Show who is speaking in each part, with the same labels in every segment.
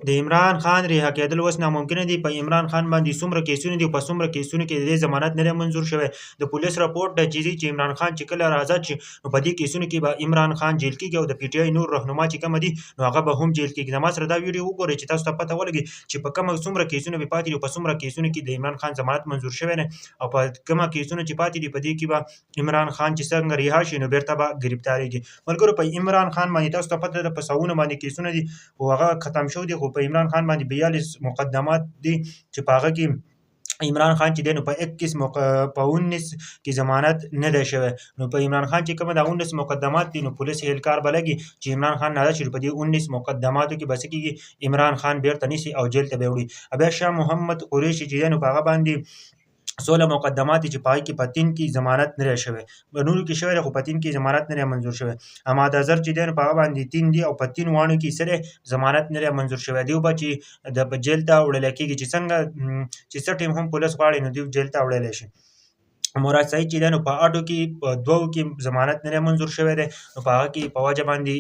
Speaker 1: د عمران خان رها کېدل اوس ناممکنه دي. په عمران خان باندې څومره کیسونه دي، په څومره کیسونو کې د دې ضمانت نه دی منظور شوی. د پولیس راپورټ دی چې عمران خان چې کله آزاد شي نو په دې کیسونو کې به عمران خان جیل کېږي او د پي ټي آی نور رهنما چې کومه دي نو هغه به هم جیل کېږي. زما سره دا ویډیو وګورئ چې تاسو ته پته ولګي چې په کومه څومره کیسونه به پاتې دي، په څومره کیسونو کې د عمران خان ضمانت منظور شوی نه، او په کومه کیسونو چې پاتې دي په دې کې به عمران خان چې څنګه رها شي نو بیرته به گرفتاریږي. ملګرو په عمران خان باندې تاسو ته پته ده په سوونه باندې کیسونه دي او هغه ختم شو دي، خو په عمران خان باندې 42 مقدمات دي چې په هغه کې عمران خان چې دی نو په 19 کې ضمانت نه دی شوی. نو په عمران خان چې کومه د 19 مقدمات دي نو پولیس اهلکار به لګي چې عمران خان ناراض شي په دې 19 مقدماتو کې بس کېږي عمران خان بیرته نیسي او جیل ته به وړي. بیا شاه محمد قریشي چې دی نو په هغه باندې 16 مقدمات دي چې په هغې کې په 3 کې ضمانت نه دی شوی، په نورو کې شوی دی خو په 3 کې ضمانت نه دی منظور شوی. اماده اظهر چې دی نو په هغه باندې 3 دي او په 3 واړو کې څه دی ضمانت نه دی منظور شوی. دوی به چې د جیل ته وړلی کېږي چې څنګه چې څه ټیم هم پولیس غواړي نو دوی جیل ته وړلی شي. مراد سعید چې دی نو په 8 کې په 2 کې ضمانت نه دی منظور شوی دی نو په هغه کې په وجه باندې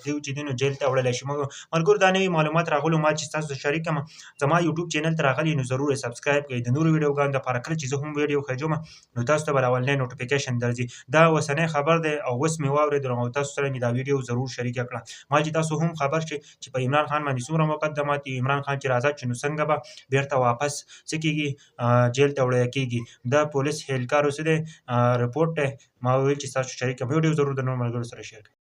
Speaker 1: دوی چې دی نو جیل ته وړلی شي. ملګرو دا نوي معلومات راغلو ما چې تاسو سره شریک کړم. زما یوټیوب چینل ته راغلي نو ضرور یې سبسکرایب کړئ. د نورو ویډیوګانو دپاره کله چې زه هم ویډیو خجوم نو تاسو ته به اولنی نوټیفیکیشن درځي. دا اوسنی خبر دی او اوس مې واورېدل او تاسو سره مې دا ویډیو ضرور شریکه کړه. ما چې تاسو هم خبر شئ چې په عمران خان باندې څومره مقدمات دي، عمران خان چې آزاد شي نو څنګه به بیرته واپس څه کېږي جیل ته وړی کېږي. دا پولیس اهلکارو څه دی رپورټ دی. ما وویل چې تاسو شریک کړم. ویډیو ضرور د نورو ملګرو سره شیر کړئ.